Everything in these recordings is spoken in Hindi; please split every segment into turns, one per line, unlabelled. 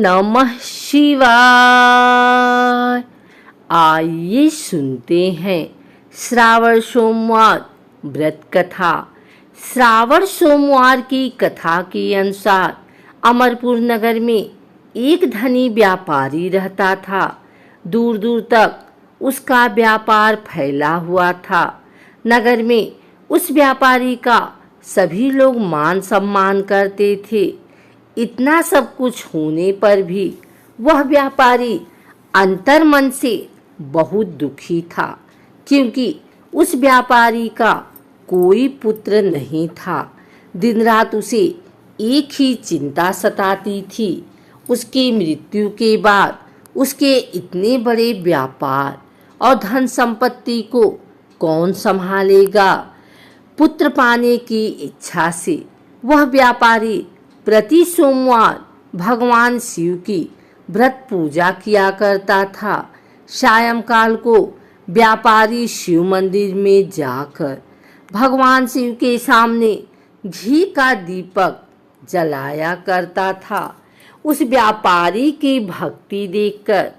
नमः शिवाय। आइए सुनते हैं श्रावण सोमवार व्रत कथा। श्रावण सोमवार की कथा के अनुसार अमरपुर नगर में एक धनी व्यापारी रहता था। दूर दूर तक उसका व्यापार फैला हुआ था। नगर में उस व्यापारी का सभी लोग मान सम्मान करते थे। इतना सब कुछ होने पर भी वह व्यापारी अंतर्मन से बहुत दुखी था, क्योंकि उस व्यापारी का कोई पुत्र नहीं था। दिन रात उसे एक ही चिंता सताती थी, उसकी मृत्यु के बाद उसके इतने बड़े व्यापार और धन संपत्ति को कौन संभालेगा। पुत्र पाने की इच्छा से वह व्यापारी प्रति सोमवार भगवान शिव की व्रत पूजा किया करता था। सायंकाल को व्यापारी शिव मंदिर में जाकर भगवान शिव के सामने घी का दीपक जलाया करता था। उस व्यापारी की भक्ति देखकर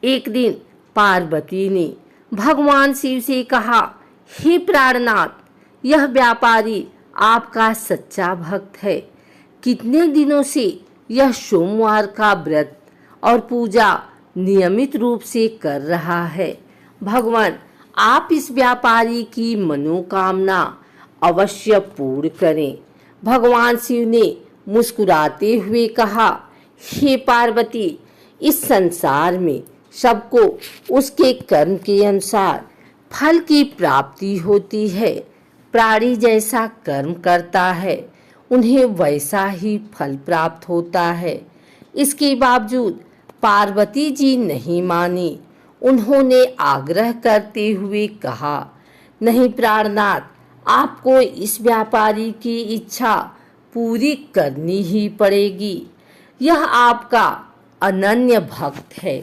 एक दिन पार्वती ने भगवान शिव से कहा, हे प्राणनाथ, यह व्यापारी आपका सच्चा भक्त है। कितने दिनों से यह सोमवार का व्रत और पूजा नियमित रूप से कर रहा है। भगवान, आप इस व्यापारी की मनोकामना अवश्य पूर्ण करें। भगवान शिव ने मुस्कुराते हुए कहा, हे पार्वती, इस संसार में सबको उसके कर्म के अनुसार फल की प्राप्ति होती है। प्राणी जैसा कर्म करता है उन्हें वैसा ही फल प्राप्त होता है। इसके बावजूद पार्वती जी नहीं मानी। उन्होंने आग्रह करते हुए कहा, नहीं प्राणनाथ, आपको इस व्यापारी की इच्छा पूरी करनी ही पड़ेगी। यह आपका अनन्य भक्त है।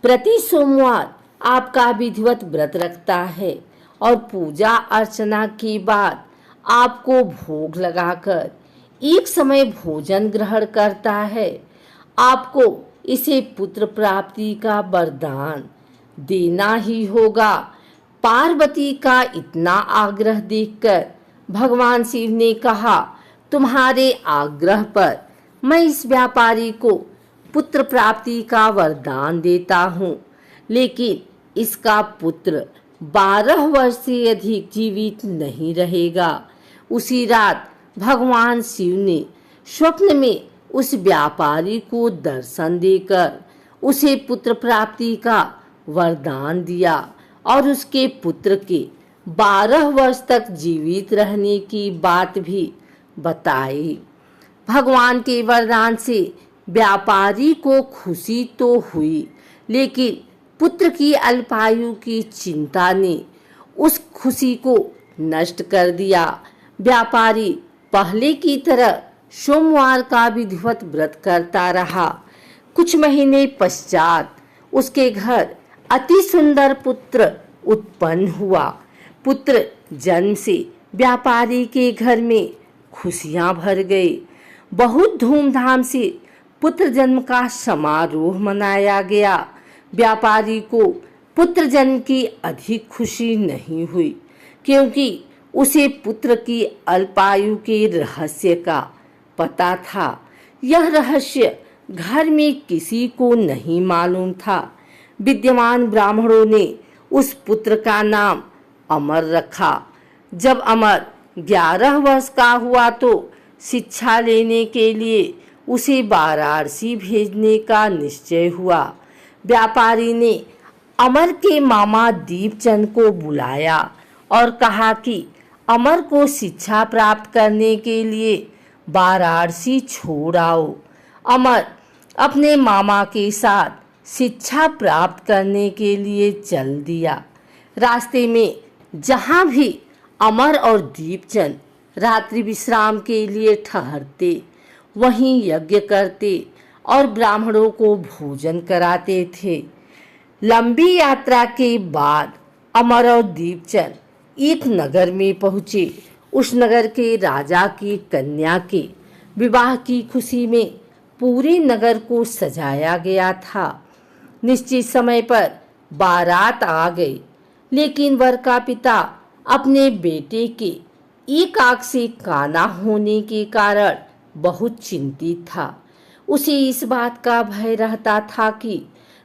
प्रति सोमवार आपका विधिवत व्रत रखता है और पूजा अर्चना के बाद आपको भोग लगाकर एक समय भोजन ग्रहण करता है। आपको इसे पुत्र प्राप्ति का वरदान देना ही होगा। पार्वती का इतना आग्रह देखकर भगवान शिव ने कहा, तुम्हारे आग्रह पर मैं इस व्यापारी को पुत्र प्राप्ति का वरदान देता हूँ, लेकिन इसका पुत्र 12 वर्ष से अधिक जीवित नहीं रहेगा। उसी रात भगवान शिव ने स्वप्न में उस व्यापारी को दर्शन देकर उसे पुत्र प्राप्ति का वरदान दिया और उसके पुत्र के 12 वर्ष तक जीवित रहने की बात भी बताई। भगवान के वरदान से व्यापारी को खुशी तो हुई, लेकिन पुत्र की अल्पायु की चिंता ने उस खुशी को नष्ट कर दिया। व्यापारी पहले की तरह सोमवार का विधिवत व्रत करता रहा। कुछ महीने पश्चात उसके घर अति सुंदर पुत्र उत्पन्न हुआ। पुत्र जन्म से व्यापारी के घर में खुशियां भर गई। बहुत धूमधाम से पुत्र जन्म का समारोह मनाया गया। व्यापारी को पुत्र जन्म की अधिक खुशी नहीं हुई, क्योंकि उसे पुत्र की अल्पायु के रहस्य का पता था। यह रहस्य घर में किसी को नहीं मालूम था। विद्यमान ब्राह्मणों ने उस पुत्र का नाम अमर रखा। जब अमर 11 वर्ष का हुआ तो शिक्षा लेने के लिए उसे वाराणसी भेजने का निश्चय हुआ। व्यापारी ने अमर के मामा दीपचंद को बुलाया और कहा कि अमर को शिक्षा प्राप्त करने के लिए वाराणसी छोड़ आओ। अमर अपने मामा के साथ शिक्षा प्राप्त करने के लिए चल दिया। रास्ते में जहाँ भी अमर और दीपचंद रात्रि विश्राम के लिए ठहरते, वहीं यज्ञ करते और ब्राह्मणों को भोजन कराते थे। लंबी यात्रा के बाद अमर और दीपचंद एक नगर में पहुँचे। उस नगर के राजा की कन्या के विवाह की खुशी में पूरे नगर को सजाया गया था। निश्चित समय पर बारात आ गई, लेकिन वर का पिता अपने बेटे के एक आंख से काना होने के कारण बहुत चिंतित था। उसे इस बात का भय रहता था कि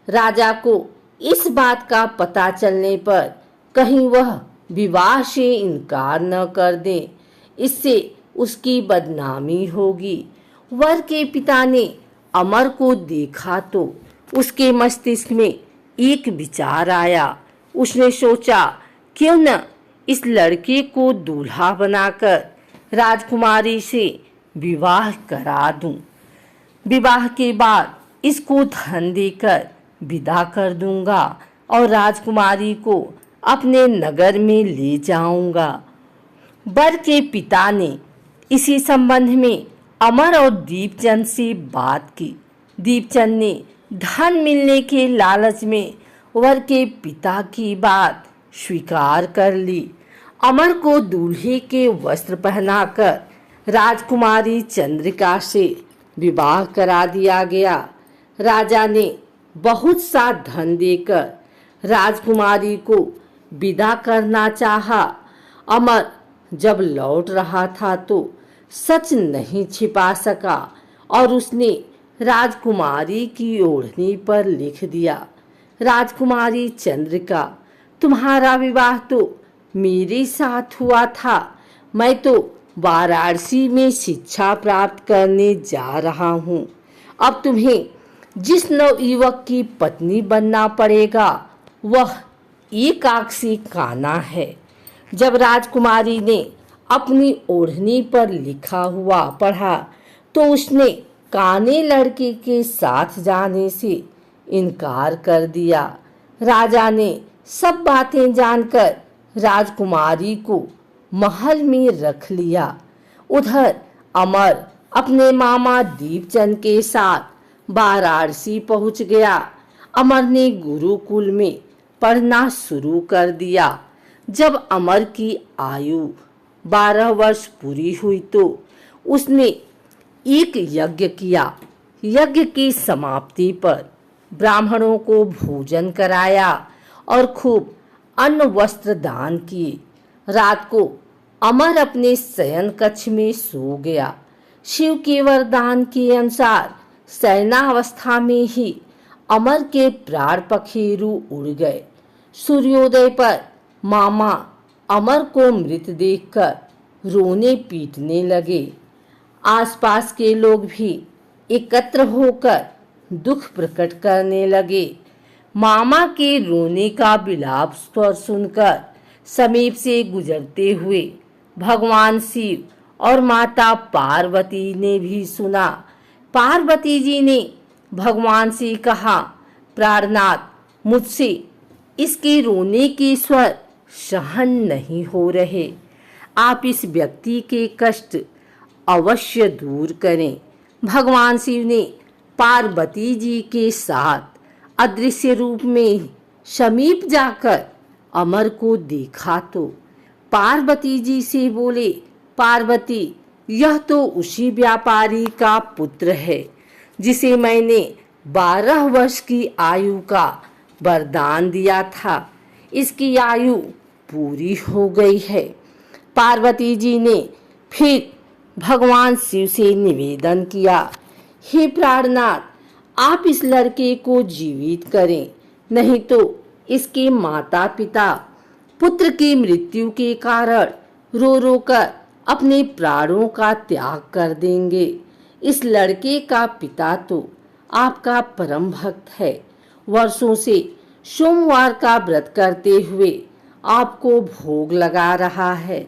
राजा को इस बात का पता चलने पर कहीं वह विवाह से इनकार न कर दे, इससे उसकी बदनामी होगी। वर के पिता ने अमर को देखा तो उसके मस्तिष्क में एक विचार आया। उसने सोचा, क्यों न इस लड़के को दूल्हा बनाकर राजकुमारी से विवाह करा दूं। विवाह के बाद इसको धन देकर विदा कर दूंगा और राजकुमारी को अपने नगर में ले जाऊंगा। वर के पिता ने इसी संबंध में अमर और दीपचंद से बात की। दीपचंद ने धन मिलने के लालच में वर के पिता की बात स्वीकार कर ली। अमर को दूल्हे के वस्त्र पहनाकर राजकुमारी चंद्रिका से विवाह करा दिया गया। राजा ने बहुत सा धन देकर राजकुमारी को विदा करना चाहा। अमर जब लौट रहा था तो सच नहीं छिपा सका और उसने राजकुमारी की ओढ़नी पर लिख दिया, राजकुमारी चंद्रिका, तुम्हारा विवाह तो मेरे साथ हुआ था। मैं तो वाराणसी में शिक्षा प्राप्त करने जा रहा हूँ। अब तुम्हें जिस नवयुवक की पत्नी बनना पड़ेगा वह एक आंख से काना है। जब राजकुमारी ने अपनी ओढ़नी पर लिखा हुआ पढ़ा तो उसने काने लड़के के साथ जाने से इनकार कर दिया। राजा ने सब बातें जानकर राजकुमारी को महल में रख लिया। उधर अमर अपने मामा दीपचंद के साथ वाराणसी पहुंच गया। अमर ने गुरुकुल में पढ़ना शुरू कर दिया। जब अमर की आयु 12 वर्ष पूरी हुई तो उसने एक यज्ञ किया। यज्ञ की समाप्ति पर ब्राह्मणों को भोजन कराया और खूब अन्न वस्त्र दान किए। रात को अमर अपने शयन कक्ष में सो गया। शिव के वरदान के अनुसार शयनावस्था में ही अमर के प्राण पखेरु उड़ गए। सूर्योदय पर मामा अमर को मृत देखकर रोने पीटने लगे। आसपास के लोग भी एकत्र होकर दुख प्रकट करने लगे। मामा के रोने का विलाप स्वर सुनकर समीप से गुजरते हुए भगवान शिव और माता पार्वती ने भी सुना। पार्वती जी ने भगवान से कहा, प्राणनाथ, मुझसे इसके रोने के स्वर सहन नहीं हो रहे। आप इस व्यक्ति के कष्ट अवश्य दूर करें। भगवान शिव ने पार्वती जी के साथ अदृश्य रूप में समीप जाकर अमर को देखा तो पार्वती जी से बोले, पार्वती, यह तो उसी व्यापारी का पुत्र है जिसे मैंने 12 वर्ष की आयु का वरदान दिया था। इसकी आयु पूरी हो गई है। पार्वती जी ने फिर भगवान शिव से निवेदन किया, हे प्राणनाथ, आप इस लड़के को जीवित करें, नहीं तो इसके माता पिता पुत्र की मृत्यु के कारण रो रो कर अपने प्राणों का त्याग कर देंगे। इस लड़के का पिता तो आपका परम भक्त है। वर्षों से सोमवार का व्रत करते हुए आपको भोग लगा रहा है।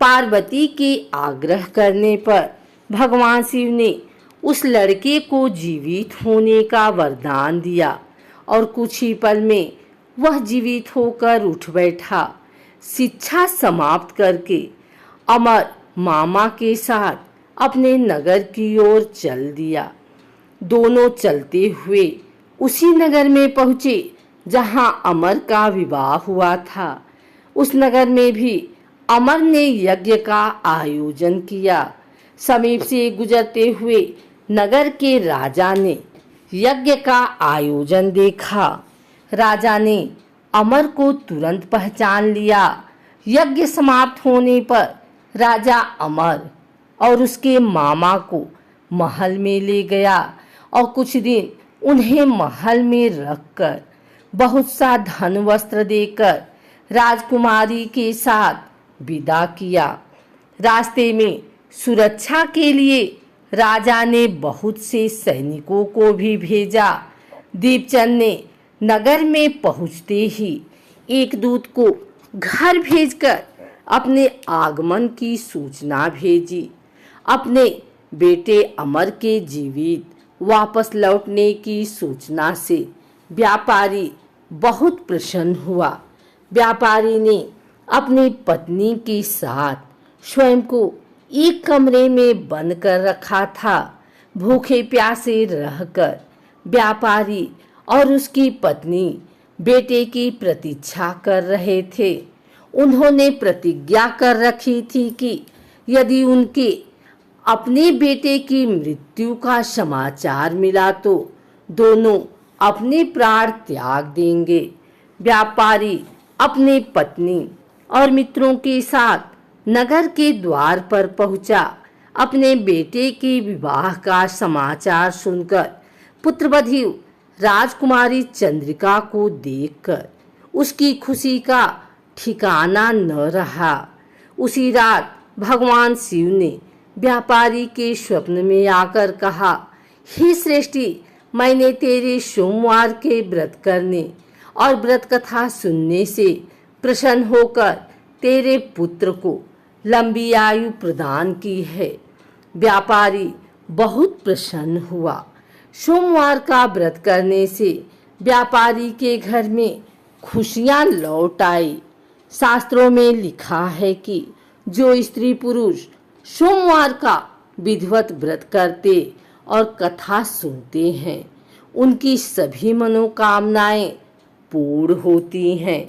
पार्वती के आग्रह करने पर भगवान शिव ने उस लड़के को जीवित होने का वरदान दिया और कुछ ही पल में वह जीवित होकर उठ बैठा। शिक्षा समाप्त करके अमर मामा के साथ अपने नगर की ओर चल दिया। दोनों चलते हुए उसी नगर में पहुंचे जहां अमर का विवाह हुआ था। उस नगर में भी अमर ने यज्ञ का आयोजन किया। समीप से गुजरते हुए नगर के राजा ने यज्ञ का आयोजन देखा। राजा ने अमर को तुरंत पहचान लिया। यज्ञ समाप्त होने पर राजा अमर और उसके मामा को महल में ले गया और कुछ दिन उन्हें महल में रखकर बहुत सा धन वस्त्र देकर राजकुमारी के साथ विदा किया। रास्ते में सुरक्षा के लिए राजा ने बहुत से सैनिकों को भी भेजा। दीपचंद ने नगर में पहुंचते ही एक दूत को घर भेजकर अपने आगमन की सूचना भेजी। अपने बेटे अमर के जीवित वापस लौटने की सूचना से व्यापारी बहुत प्रसन्न हुआ। व्यापारी ने अपनी पत्नी के साथ स्वयं को एक कमरे में बंद कर रखा था। भूखे प्यासे रहकर व्यापारी और उसकी पत्नी बेटे की प्रतीक्षा कर रहे थे। उन्होंने प्रतिज्ञा कर रखी थी कि यदि उनके अपने बेटे की मृत्यु का समाचार मिला तो दोनों अपने प्राण त्याग देंगे। व्यापारी अपनी पत्नी और मित्रों के साथ नगर के द्वार पर पहुंचा। अपने बेटे के विवाह का समाचार सुनकर पुत्रवधू राजकुमारी चंद्रिका को देखकर उसकी खुशी का ठिकाना न रहा। उसी रात भगवान शिव ने व्यापारी के स्वप्न में आकर कहा, हे श्रेष्ठी, मैंने तेरे सोमवार के व्रत करने और व्रत कथा सुनने से प्रसन्न होकर तेरे पुत्र को लंबी आयु प्रदान की है। व्यापारी बहुत प्रसन्न हुआ। सोमवार का व्रत करने से व्यापारी के घर में खुशियां लौट आई। शास्त्रों में लिखा है कि जो स्त्री पुरुष सोमवार का विधिवत व्रत करते और कथा सुनते हैं उनकी सभी मनोकामनाएं पूर्ण होती हैं।